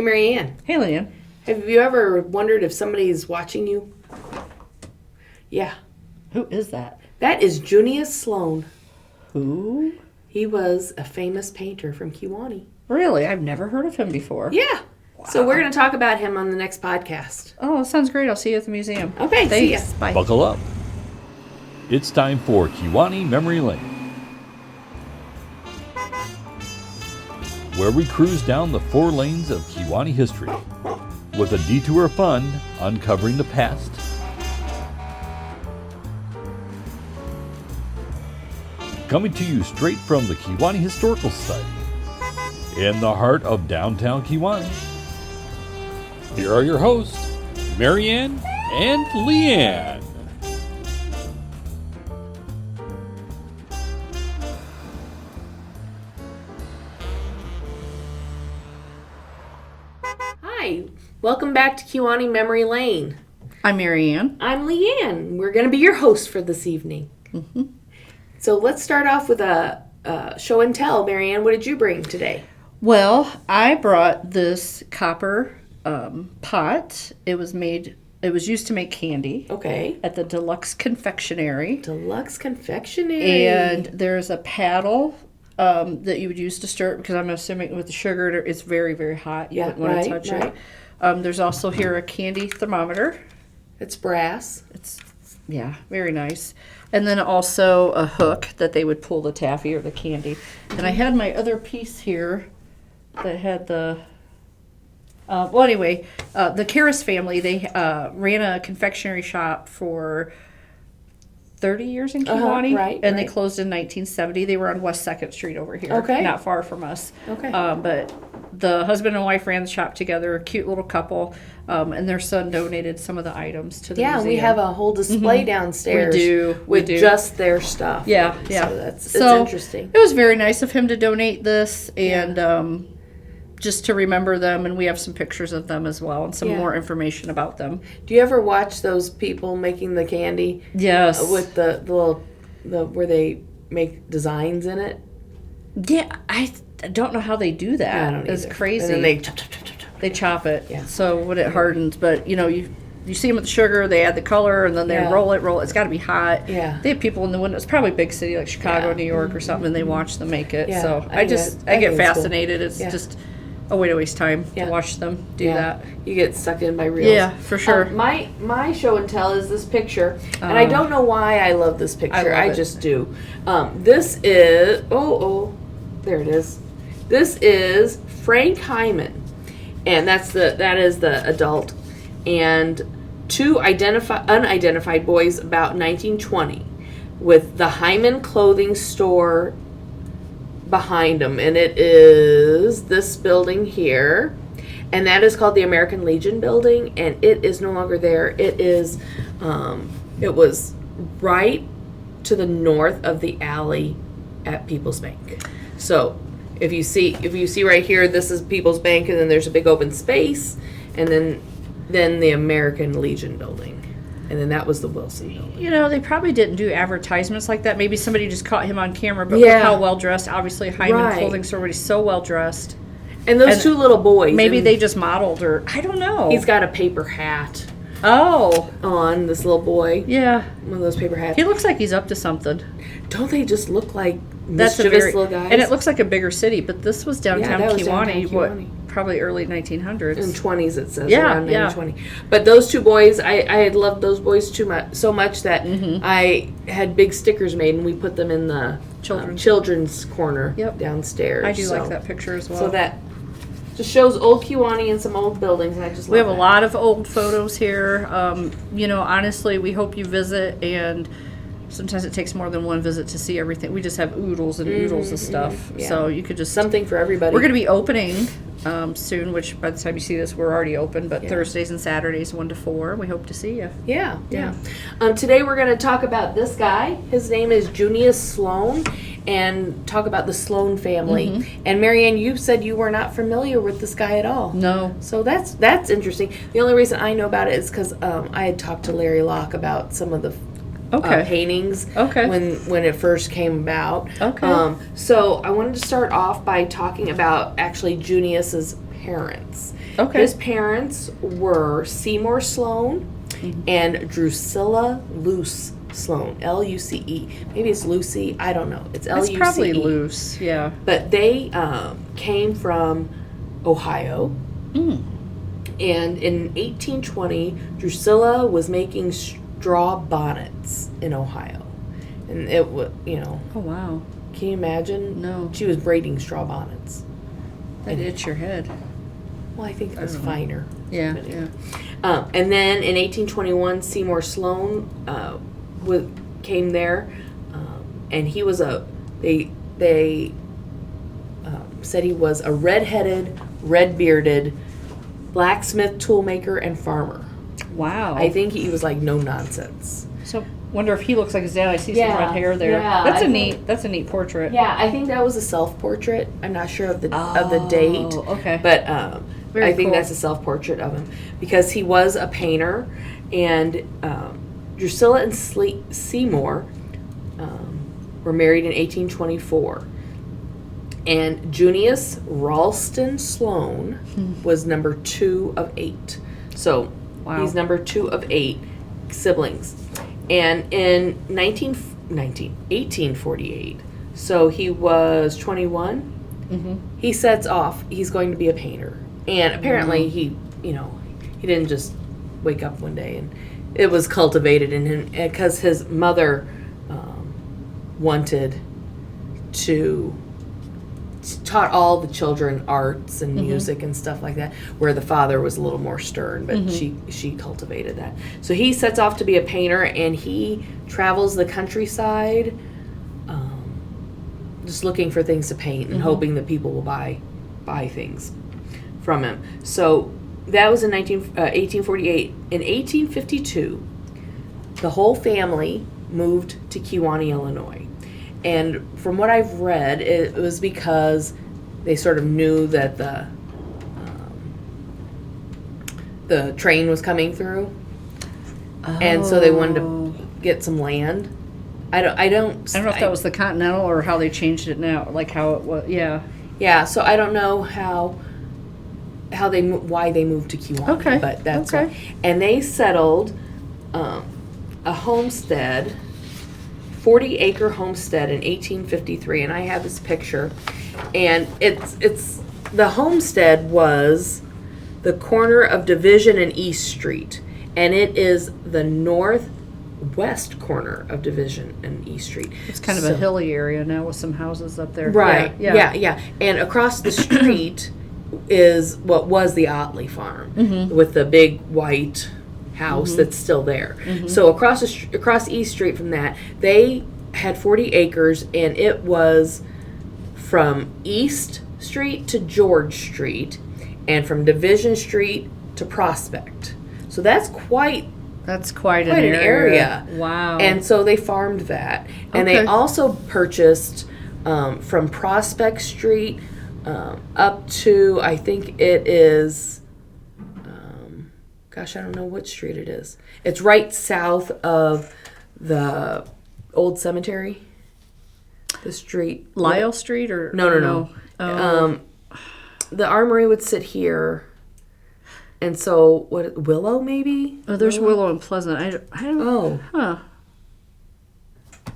Hey, Marianne. Hey, Leanne. Have you ever wondered if somebody's watching you? Yeah. Who is that? That is Junius Sloan. Who? He was a famous painter from Kewanee. Really? I've never heard of him before. Yeah. Wow. So we're going to talk about him on the next podcast. Oh, sounds great. I'll see you at the museum. Okay, Thanks. see ya. Bye. Buckle up. It's time for Kewanee Memory Lane, where we cruise down the 4 lanes of Kewanee history with a detour of fun uncovering the past, coming to you straight from the Kewanee Historical Society in the heart of downtown Kewanee. Here are your hosts, Marianne and Leanne. Hi. Welcome back to Kewanee Memory Lane. I'm Marianne. I'm Leanne. We're going to be your host for this evening. Mm-hmm. So let's start off with a show and tell. Marianne, what did you bring today? Well, I brought this copper pot. It was used to make candy. Okay. At the Deluxe Confectionery. Deluxe Confectionery. And there's a paddle that you would use to stir it, because I'm assuming with the sugar, it's very, very hot. You wouldn't want to touch it. There's also here a candy thermometer. It's brass. Yeah, very nice. And then also a hook that they would pull the taffy or the candy. And I had my other piece here that had the... the Karras family, they ran a confectionery shop for 30 years in Kewanee. They closed in 1970. They were on West 2nd Street over here. Okay. Not far from us. Okay. But the husband and wife ran the shop together, a cute little couple, and their son donated some of the items to the museum. Yeah, we have a whole display downstairs. We do. With just their stuff. Yeah. So it's interesting. It was very nice of him to donate this, and just to remember them, and we have some pictures of them as well, and some more information about them. Do you ever watch those people making the candy? Yes. With the little, where they make designs in it? Yeah, I don't know how they do that. I don't It's either. crazy. And then they They chop it. Yeah. So when it hardens, but you see them with the sugar, they add the color, and then they roll it. It's got to be hot. Yeah. They have people in the windows, probably a big city like Chicago, New York, or something, and they watch them make it. Yeah. So I I get fascinated. Cool. It's just a way to waste time to watch them do that. You get sucked in by reels. Yeah, for sure. My show and tell is this picture, and I don't know why I love this picture. I just do. This is there it is. This is Frank Hyman, and that is the adult, and 2 unidentified boys about 1920, with the Hyman clothing store behind them, and it is this building here, and that is called the American Legion building, and it is no longer there. It is it was right to the north of the alley at People's Bank. So if you see right here, this is People's Bank, and then there's a big open space, and then the American Legion building. And then that was the Wilson building. They probably didn't do advertisements like that. Maybe somebody just caught him on camera, but look how well dressed. Obviously, Hyman clothing store, he's so well dressed. And those 2 little boys. Maybe they just modeled, or I don't know. He's got a paper hat. Oh. On this little boy. Yeah. One of those paper hats. He looks like he's up to something. Don't they just look like That's mischievous little guys? And it looks like a bigger city, but this was downtown Kewanee, Kewanee. Probably early 1900s. In 20s, it says, around 1920. But those 2 boys, I had loved those boys so much that I had big stickers made, and we put them in the children's corner downstairs. I do like that picture as well. So that just shows old Kewanee and some old buildings, and I just love We have that. a lot of old photos here. Honestly, we hope you visit, and sometimes it takes more than one visit to see everything. We just have oodles and oodles of stuff. Yeah. So you could just... Something for everybody. We're going to be opening soon, which by the time you see this, we're already open, but Thursdays and Saturdays, 1 to 4. We hope to see you. Yeah. Today we're going to talk about this guy. His name is Junius Sloan, and talk about the Sloan family. And Marianne, you said you were not familiar with this guy at all. No. So that's interesting. The only reason I know about it is because I had talked to Larry Locke about some of the paintings when it first came about. So I wanted to start off by talking about actually Junius's parents. Okay. His parents were Seymour Sloan and Drusilla Luce Sloan, Luce. Maybe it's Lucy. I don't know. It's Luce. It's probably loose. Yeah. But they came from Ohio. And in 1820, Drusilla was making straw bonnets in Ohio. And it was, Oh, wow. can you imagine? No. She was braiding straw bonnets. That'd itch your head. Well, I think it was finer. Yeah, But yeah. And then in 1821, Seymour Sloan came there, and he was they said he was a red-headed, red-bearded blacksmith, toolmaker, and farmer. Wow. I think he was like no nonsense. So, wonder if he looks like his dad. I see Yeah, some red hair there. yeah, That's a neat portrait. Yeah, I think that was a self-portrait. I'm not sure of the date. Okay. But Very I think cool. that's a self-portrait of him because he was a painter, and Drusilla and Seymour were married in 1824. And Junius Ralston Sloan was number 2 of 8. So Wow. he's number 2 of 8 siblings. And in 1848, so he was 21, he sets off, he's going to be a painter. And apparently he didn't just wake up one day, and it was cultivated in him because his mother wanted to taught all the children arts and music and stuff like that, where the father was a little more stern, but she cultivated that. So he sets off to be a painter, and he travels the countryside just looking for things to paint and hoping that people will buy things from him. So that was in 1848. In 1852, the whole family moved to Kewanee, Illinois. And from what I've read, it was because they sort of knew that the train was coming through, and so they wanted to get some land. I don't know if that was the Continental or how they changed it now, like how it was. Yeah. Yeah, so I don't know why they moved to Kewanee, Okay. but that's Okay. why. And they settled a homestead. 40-acre homestead in 1853, and I have this picture, and it's the homestead was the corner of Division and East Street, and it is the northwest corner of Division and East Street. It's kind of a hilly area now with some houses up there. Right. Yeah. Yeah. And across the street is what was the Otley farm with the big white house that's still there. So across East Street from that, they had 40 acres, and it was from East Street to George Street, and from Division Street to Prospect. So that's quite an an area. Wow. And so they farmed that, and they Okay. also purchased from Prospect Street up to, I think it is. Gosh, I don't know what street it is. It's right south of the old cemetery. The street. Lyle Street or No. The armory would sit here. And so, Willow maybe? Oh, there's Willow and Pleasant. I don't. Oh. Huh.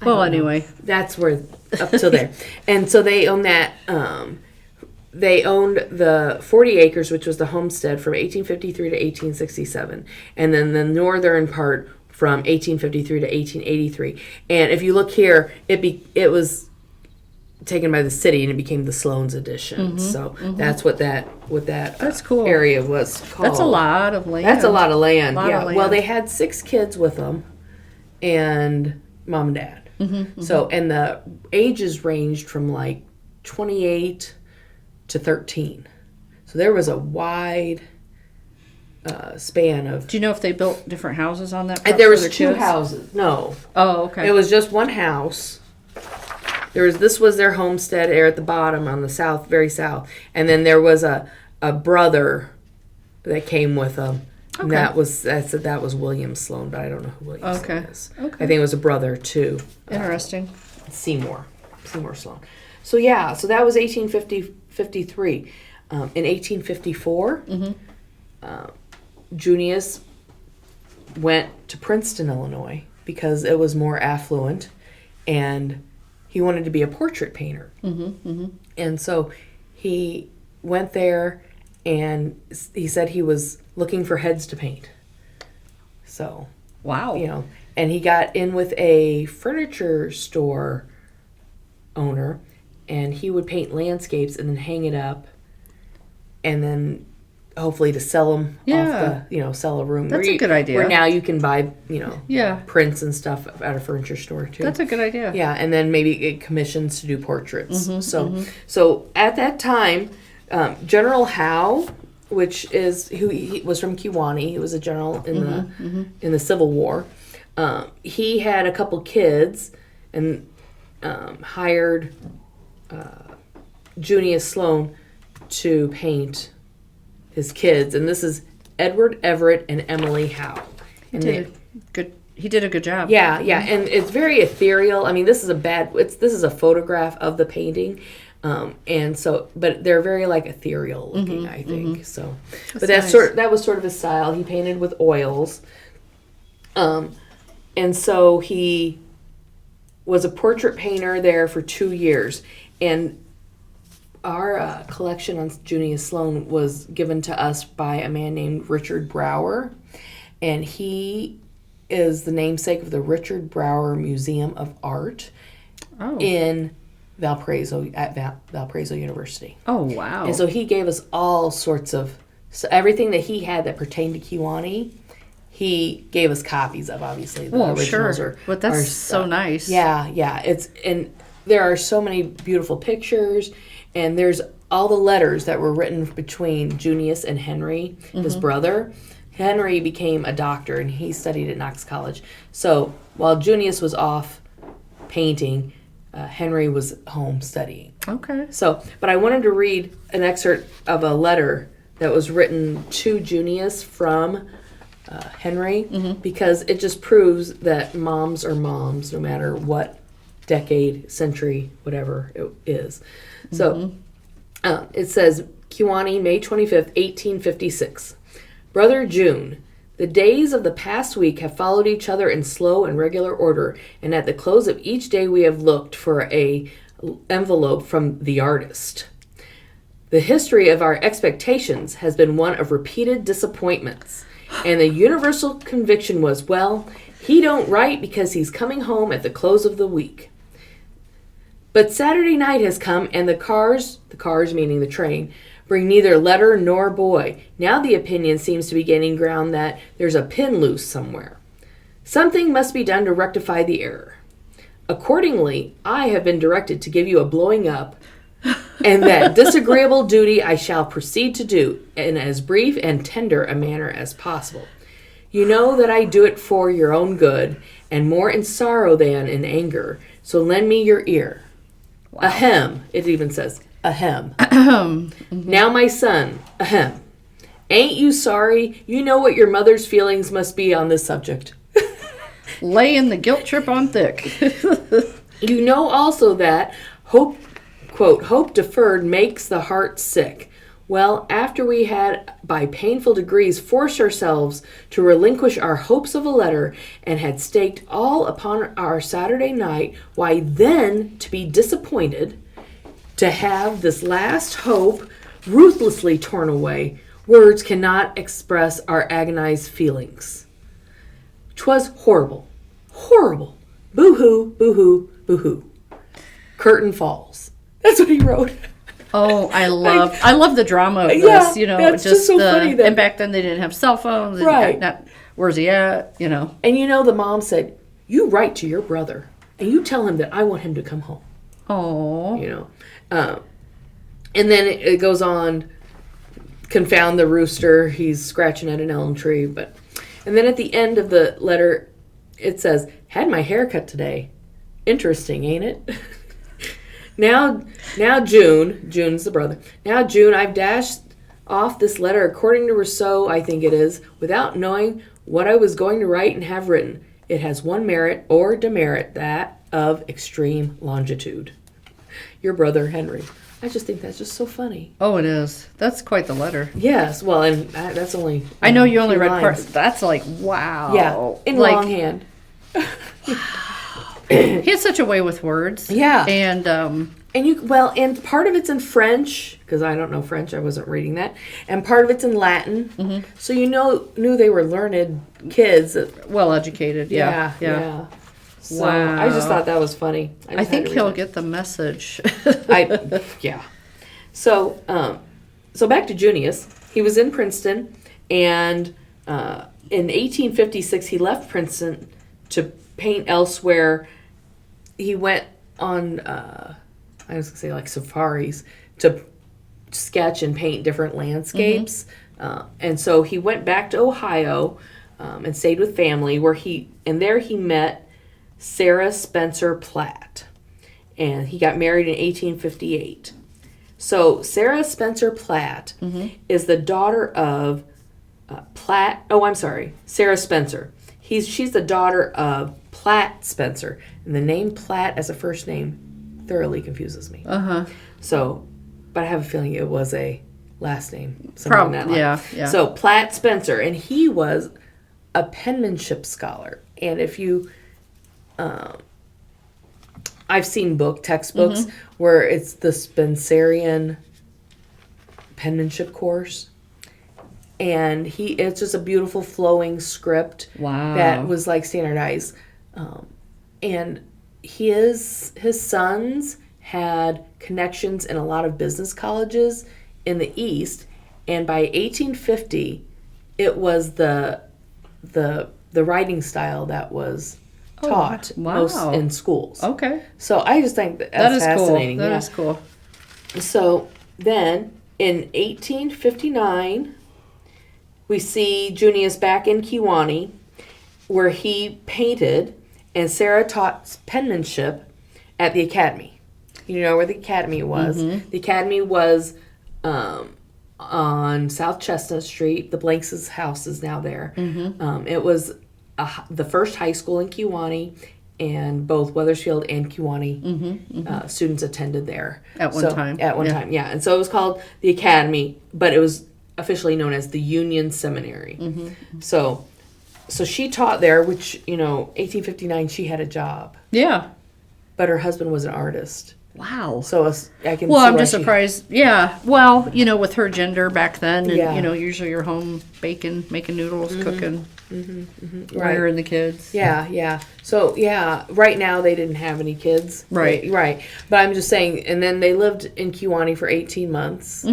Well, anyway. That's where, up till there. And so they own that. They owned the 40 acres, which was the homestead, from 1853 to 1867. And then the northern part from 1853 to 1883. And if you look here, it was taken by the city, and it became the Sloan's Edition. So that's what that That's cool. area was called. That's a lot of land. That's a lot of land. Lot of Yeah. land. Well, they had 6 kids with them, and mom and dad. So, and the ages ranged from like 28 to 13. So there was a wide span of. Do you know if they built different houses on that? And there for was their 2 kids? houses. No, Oh, okay. it was just one house. This was their homestead there at the bottom on the south, very south, and then there was a brother that came with them. And that was William Sloan, but I don't know who William Sloan is. Okay. I think it was a brother too. Seymour Sloan. So that was 1853. In 1854, Junius went to Princeton, Illinois, because it was more affluent, and he wanted to be a portrait painter. And so he went there, and he said he was looking for heads to paint. So, Wow. you know, and he got in with a furniture store owner, and he would paint landscapes and then hang it up, and then hopefully to sell them off sell a room. That's a good idea. Where now you can buy, Yeah. prints and stuff at a furniture store too. That's a good idea. Yeah, and then maybe get commissions to do portraits. So at that time, General Howe, which is he was from Kewanee, he was a general in the Civil War. He had a couple kids and hired Junius Sloan to paint his kids, and this is Edward Everett and Emily Howe. He did a good job. Yeah, and it's very ethereal. I mean, this is a photograph of the painting, and so, but they're very like ethereal looking, I think. So, but nice. that was sort of his style. He painted with oils, and so he was a portrait painter there for 2 years, and our collection on Junius Sloan was given to us by a man named Richard Brower, and he is the namesake of the Richard Brower Museum of Art in Valparaiso at Valparaiso University. Oh, wow. And so he gave us all sorts of everything that he had that pertained to Kewanee. He gave us copies of, obviously. The originals sure. But that's so nice. Yeah. And there are so many beautiful pictures, and there's all the letters that were written between Junius and Henry, his brother. Henry became a doctor, and he studied at Knox College. So while Junius was off painting, Henry was home studying. Okay. So, but I wanted to read an excerpt of a letter that was written to Junius from Henry, because it just proves that moms are moms no matter what decade, century, whatever it is. So it says, Kewanee, May 25th, 1856. Brother June, the days of the past week have followed each other in slow and regular order, and at the close of each day we have looked for a envelope from the artist. The history of our expectations has been one of repeated disappointments, and the universal conviction was, well, he don't write because he's coming home at the close of the week. But Saturday night has come, and the cars meaning the train, bring neither letter nor boy. Now the opinion seems to be gaining ground that there's a pin loose somewhere. Something must be done to rectify the error. Accordingly, I have been directed to give you a blowing up, and that disagreeable duty I shall proceed to do in as brief and tender a manner as possible. You know that I do it for your own good, and more in sorrow than in anger, so lend me your ear. Wow. Ahem, it even says, ahem. Now, my son, ahem. Ain't you sorry? You know what your mother's feelings must be on this subject. Laying the guilt trip on thick. You know also that hope, quote, hope deferred makes the heart sick. Well, after we had by painful degrees forced ourselves to relinquish our hopes of a letter and had staked all upon our Saturday night, why then to be disappointed, to have this last hope ruthlessly torn away, words cannot express our agonized feelings. 'Twas horrible, horrible. Boo-hoo, boo-hoo, boo-hoo. Curtain falls. That's what he wrote. Oh, I love the drama of this. Yeah, You know, that's just so funny that- and back then they didn't have cell phones. Right. Where's he at? You know. And you know, the mom said, you write to your brother and you tell him that I want him to come home. Oh. You know. And then it goes on, confound the rooster, he's scratching at an elm tree. And then at the end of the letter, it says, had my hair cut today. Interesting, ain't it? Now June's the brother. Now, June, I've dashed off this letter according to Rousseau, I think it is, without knowing what I was going to write and have written. It has one merit or demerit, that of extreme longitude. Your brother, Henry. I just think that's just so funny. Oh, it is. That's quite the letter. Yes, well, and that's only... I know you only read lines. parts. That's like, wow. Yeah, in like, longhand. He has such a way with words. Yeah. And and part of it's in French, because I don't know French, I wasn't reading that. And part of it's in Latin. Mm-hmm. So knew they were learned kids. Well educated, yeah. So wow. I just thought that was funny. I think he'll get the message. Yeah. So back to Junius. He was in Princeton, and in 1856 he left Princeton to paint elsewhere. He went on, I was going to say like safaris, to sketch and paint different landscapes. Mm-hmm. And so he went back to Ohio and stayed with family, there he met Sarah Spencer Platt, and he got married in 1858. So Sarah Spencer Platt is the daughter of Sarah Spencer. She's the daughter of Platt Spencer, and the name Platt as a first name thoroughly confuses me. So, but I have a feeling it was a last name. Probably, yeah. So Platt Spencer, and he was a penmanship scholar, and if you I've seen textbooks where it's the Spencerian penmanship course, and it's just a beautiful flowing script. Wow. That was like standardized, and his sons had connections in a lot of business colleges in the East, and by 1850 it was the writing style that was taught most in schools. Okay. So I just think that's fascinating. Cool. That is cool. So then in 1859, we see Junius back in Kewanee, where he painted, and Sarah taught penmanship at the academy. You know where the academy was? Mm-hmm. The academy was on South Chestnut Street. The Blanks' house is now there. Mm-hmm. It was the first high school in Kewanee, and both Wethersfield and Kewanee students attended there. At one time. At one time, yeah. And so it was called the Academy, but it was officially known as the Union Seminary. Mm-hmm. So she taught there, which, 1859, she had a job. Yeah. But her husband was an artist. Wow. So I can. Well, I'm just surprised. Yeah. Well, with her gender back then, and yeah. Usually you're home baking, making noodles, cooking, rearing the kids. Yeah. So right now they didn't have any kids. Right. But I'm just saying, and then they lived in Kewanee for 18 months.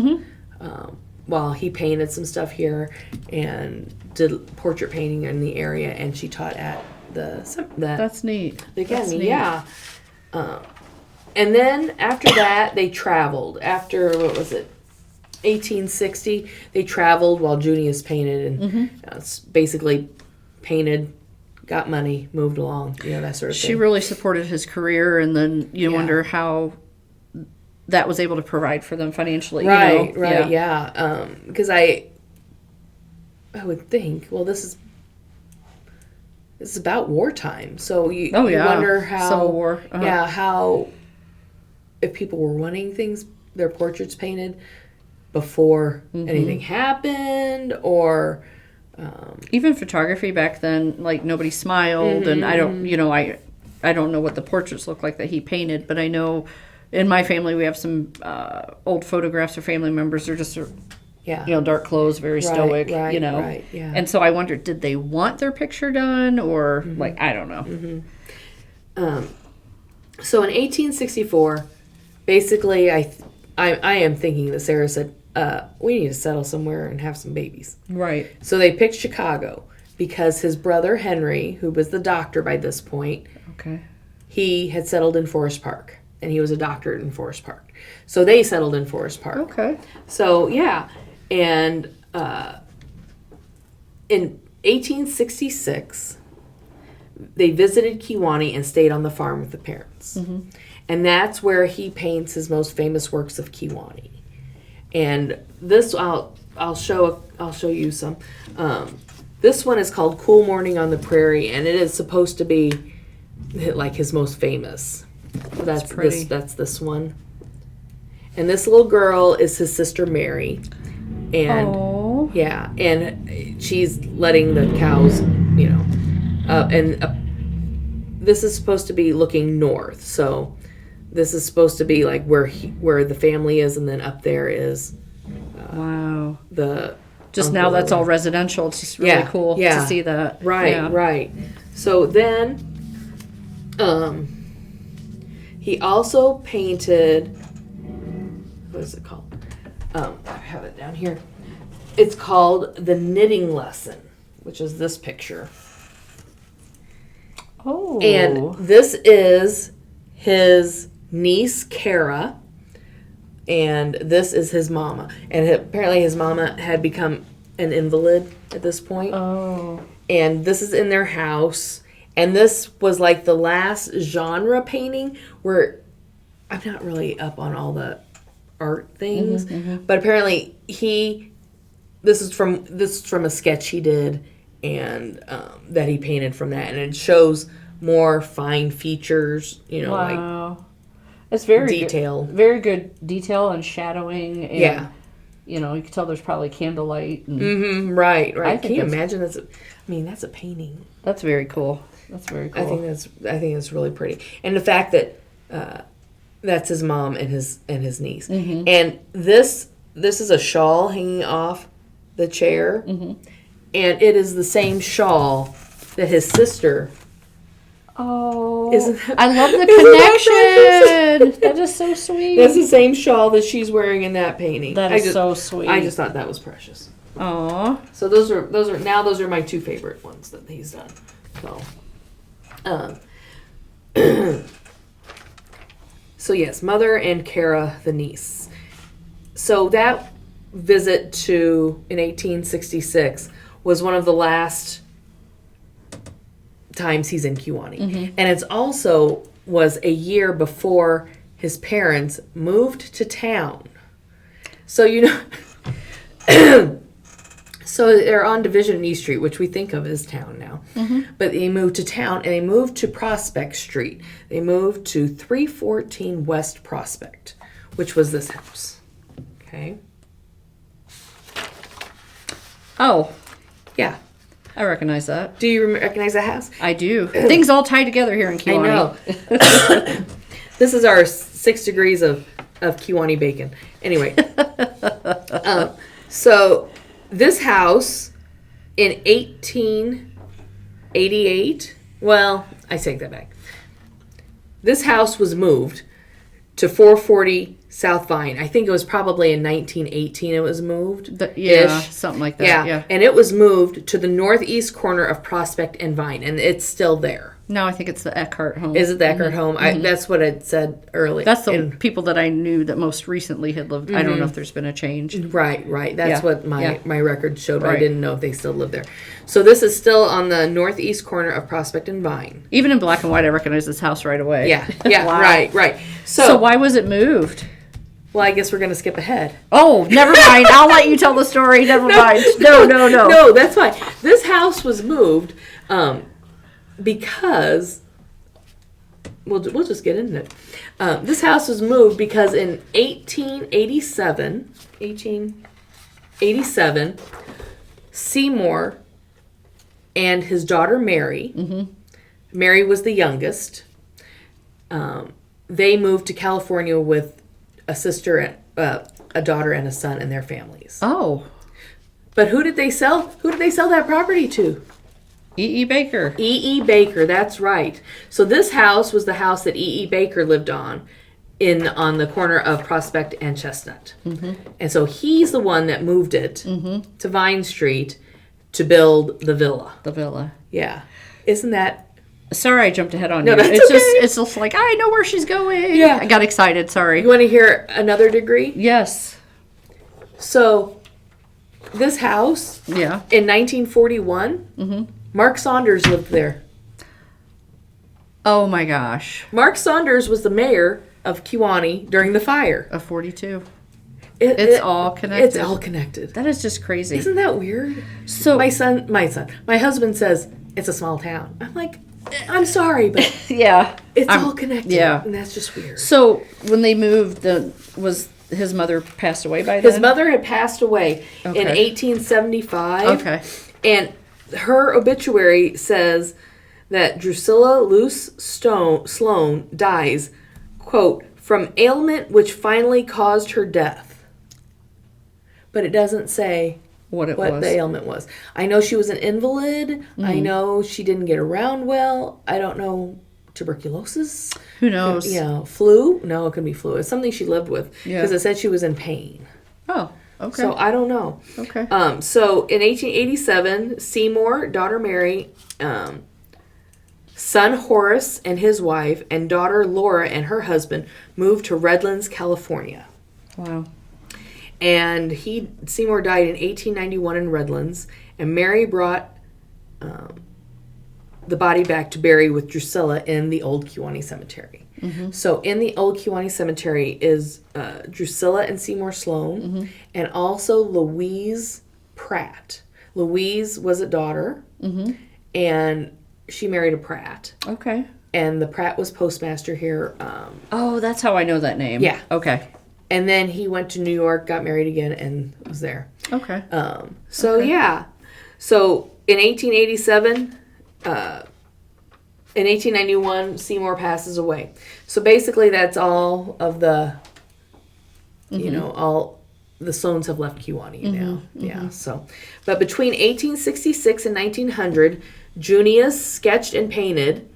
While he painted some stuff here and did portrait painting in the area, and she taught at That's neat. The academy, yeah. And then after that, they traveled. After, 1860, they traveled while Junius painted, and basically painted, got money, moved along, that sort of thing. She really supported his career, and then you wonder how that was able to provide for them financially. Right, yeah. Because I would think, well, this is about wartime, so you wonder how Civil War. How if people were wanting their portraits painted before anything happened, or even photography back then, like nobody smiled, and I don't I don't know what the portraits look like that he painted, but I know in my family we have some old photographs of family members. They're just dark clothes, very stoic, Right, yeah. And so I wondered, did they want their picture done, or I don't know. So in 1864, basically, I am thinking that Sarah said, we need to settle somewhere and have some babies. Right. So they picked Chicago because his brother Henry, who was the doctor by this point, he had settled in Forest Park, and he was a doctor in Forest Park. So they settled in Forest Park. Okay. So, and in 1866, they visited Kewanee and stayed on the farm with the parents. And that's where he paints his most famous works of Kewanee. And this, I'll show you some. This one is called Cool Morning on the Prairie, and it is supposed to be like his most famous. That's this one. And this little girl is his sister Mary. And Oh. yeah, and she's letting the cows, this is supposed to be looking north. So this is supposed to be like where the family is, and then up there is Wow. the Just now that's all residential. It's just really cool to see that. Right, Yeah. right. So then he also painted, what is it called? I have it down here. It's called The Knitting Lesson, which is this picture. Oh. And this is his niece, Kara, and this is his mama. And apparently his mama had become an invalid at this point. Oh. And this is in their house. And this was like the last genre painting where I'm not really up on all the art things, but apparently this is from a sketch he did, and that he painted from that, and it shows more fine features, Wow. It's very detail. Very good detail and shadowing. And, Yeah. You can tell there's probably candlelight. And Right. I Can think you that's- imagine that's a painting. That's very cool. That's very cool. I think it's really pretty, and the fact that that's his mom and his niece, and this is a shawl hanging off the chair, and it is the same shawl that his sister. Oh, Isn't that- I love the Isn't that connection. That is so sweet. That's the same shawl that she's wearing in that painting. That is so sweet. I just thought that was precious. Aw. So those are my two favorite ones that he's done. So, so yes, Mother and Kara, the niece. So that visit in 1866 was one of the last times he's in Kewaunee. And it's also was a year before his parents moved to town. So, so they're on Division and E Street, which we think of as town now. But they moved to town, and they moved to Prospect Street. They moved to 314 West Prospect, which was this house. Okay? Oh, Yeah. I recognize that. Do you recognize that house? I do. Things all tie together here in Kewaunee. I know. This is our 6 degrees of Kewaunee bacon. Anyway. So this house in 1888, well, I take that back. This house was moved to 440 South Vine. I think it was probably in 1918 it was moved. Something like that. Yeah. And it was moved to the northeast corner of Prospect and Vine, and it's still there. No, I think it's the Eckhart home. Is it the Eckhart home? That's what I said earlier. That's the people that I knew that most recently had lived. I don't know if there's been a change. Right. That's what my record showed. Right. I didn't know if they still live there. So this is still on the northeast corner of Prospect and Vine. Even in black and white, I recognize this house right away. Yeah. Wow. Right. So why was it moved? Well, I guess we're going to skip ahead. Oh, never mind. I'll let you tell the story. Never mind. No. No, that's fine. This house was moved because... We'll just get into it. This house was moved because in 1887, Seymour and his daughter Mary, Mary was the youngest, they moved to California with a sister, a daughter, and a son and their families. Oh. But who did they sell? Who did they sell that property to? E.E. Baker. E.E. Baker, that's right. So this house was the house that E.E. Baker lived on the corner of Prospect and Chestnut. And so he's the one that moved it to Vine Street to build the villa. The villa. Yeah. Isn't that... Sorry, I jumped ahead on No, you. that's It's okay. it's just like, I know where she's going. Yeah. I got excited. Sorry. You want to hear another degree? Yes. So this house, Yeah. in 1941, Mark Saunders lived there. Oh my gosh. Mark Saunders was the mayor of Kewaunee during the fire. A 42. It's all connected. It's all connected. That is just crazy. Isn't that weird? So My husband says it's a small town. I'm like, I'm sorry, but yeah. it's all connected. yeah. And that's just weird. So when they moved, was his mother passed away by then? His mother had passed away in 1875. Okay. And her obituary says that Drusilla Luce Sloan dies, quote, from ailment which finally caused her death. But it doesn't say what the ailment was. I know she was an invalid. Mm-hmm. I know she didn't get around well. I don't know. Tuberculosis? Who knows? Flu? No, it could be flu. It's something she lived with because it said she was in pain. Oh, okay. So I don't know. Okay. So in 1887, Seymour, daughter Mary, son Horace and his wife, and daughter Laura and her husband moved to Redlands, California. Wow. And Seymour died in 1891 in Redlands, and Mary brought the body back to bury with Drusilla in the old Kewanee Cemetery. Mm-hmm. So in the old Kewanee Cemetery is Drusilla and Seymour Sloan, mm-hmm. and also Louise Pratt. Louise was a daughter, mm-hmm. and she married a Pratt. Okay. And the Pratt was postmaster here. Oh, that's how I know that name. Yeah. Okay. And then he went to New York, got married again, and was there. Okay. Yeah. So in 1887... in 1891, Seymour passes away. So basically, that's all of the, mm-hmm. All the Sloans have left Kewanee mm-hmm. now. Mm-hmm. Yeah. So, but between 1866 and 1900, Junius sketched and painted,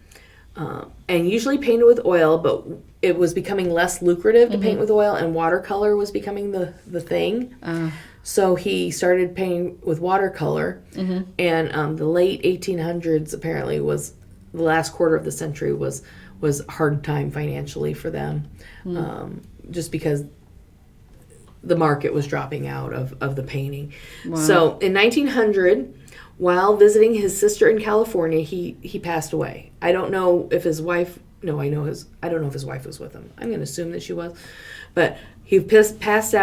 and usually painted with oil, but it was becoming less lucrative to mm-hmm. paint with oil, and watercolor was becoming the thing. So he started painting with watercolor, mm-hmm. and the late 1800s apparently was the last quarter of the century was a hard time financially for them, just because the market was dropping out of the painting. Wow. So in 1900, while visiting his sister in California, he passed away. I don't know if his wife. No, I don't know if his wife was with him. I'm going to assume that she was, but he passed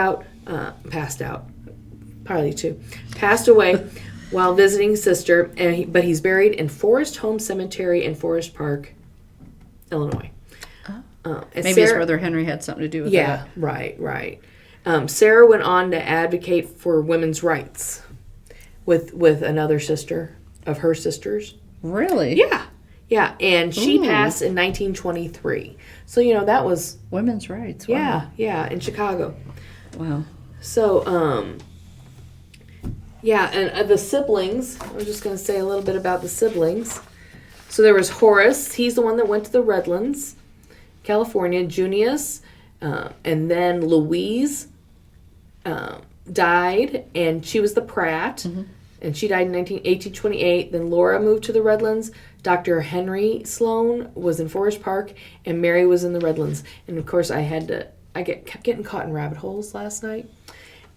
away while visiting his sister, but he's buried in Forest Home Cemetery in Forest Park, Illinois. Maybe his brother Henry had something to do with that. Yeah, right. Sarah went on to advocate for women's rights with another sister of her sisters. Really? Yeah, and she passed in 1923. So, that was... Women's rights. Wow. Yeah, in Chicago. Wow. So, and the siblings, I was just going to say a little bit about the siblings. So there was Horace, he's the one that went to the Redlands, California. Junius, and then Louise died, and she was the Pratt, mm-hmm. and she died in 1828. Then Laura moved to the Redlands. Dr. Henry Sloan was in Forest Park, and Mary was in the Redlands. And of course, I kept getting caught in rabbit holes last night.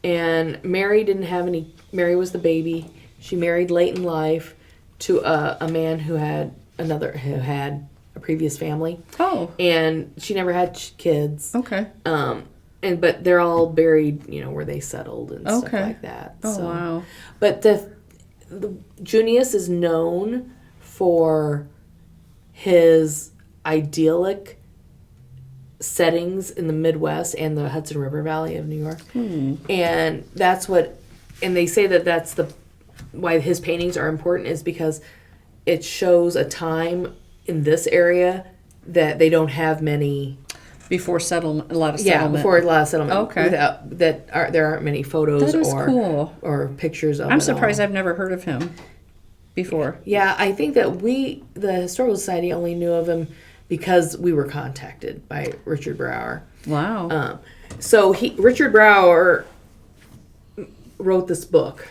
And Mary didn't have any. Mary was the baby. She married late in life to a man who had a previous family. Oh. And she never had kids. Okay. But they're all buried, where they settled and stuff like that. Oh, wow. But the Junius is known for his idyllic settings in the Midwest and the Hudson River Valley of New York. And they say that's why his paintings are important, is because it shows a time in this area that they don't have many... Before settlement, a lot of settlement. Yeah, before a lot of settlement. Okay. There aren't many photos cool. or pictures of I'm surprised I've never heard of him before. Yeah, I think that the Historical Society only knew of him because we were contacted by Richard Brower. Wow. So Richard Brower wrote this book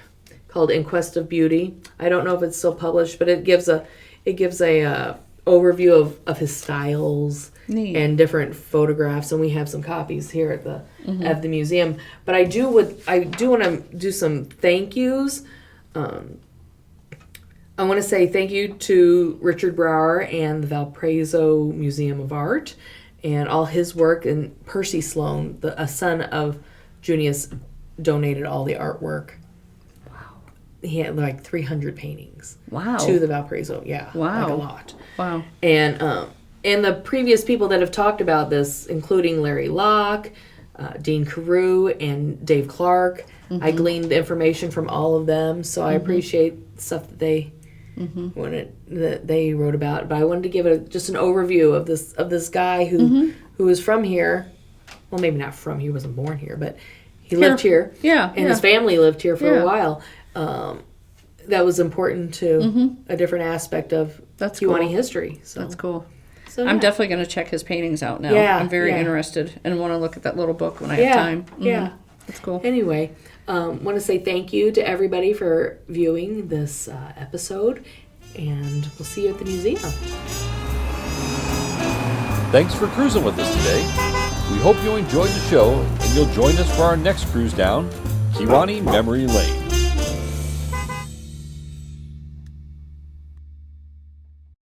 called In Quest of Beauty. I don't know if it's still published, but it gives a overview of his styles. Neat. And different photographs, and we have some copies here at the museum. But I do want to do some thank yous. I want to say thank you to Richard Brower and the Valparaiso Museum of Art and all his work. And Percy Sloan, a son of Junius, donated all the artwork. Wow. He had like 300 paintings. Wow. To the Valparaiso. Yeah. Wow. Like a lot. Wow. And the previous people that have talked about this, including Larry Locke, Dean Carew and Dave Clark. I gleaned information from all of them, so I appreciate stuff that they that they wrote about. But I wanted to give just an overview of this guy who was from here. Well, maybe not from here. He wasn't born here, but he lived here. Yeah, and his family lived here for a while. That was important to a different aspect of Kewanee history. So that's cool. So, I'm definitely going to check his paintings out now. I'm very interested and want to look at that little book when I have time. Yeah. That's cool. Anyway, want to say thank you to everybody for viewing this episode, and we'll see you at the museum. Thanks for cruising with us today. We hope you enjoyed the show, and you'll join us for our next cruise down Kewanee Memory Lane.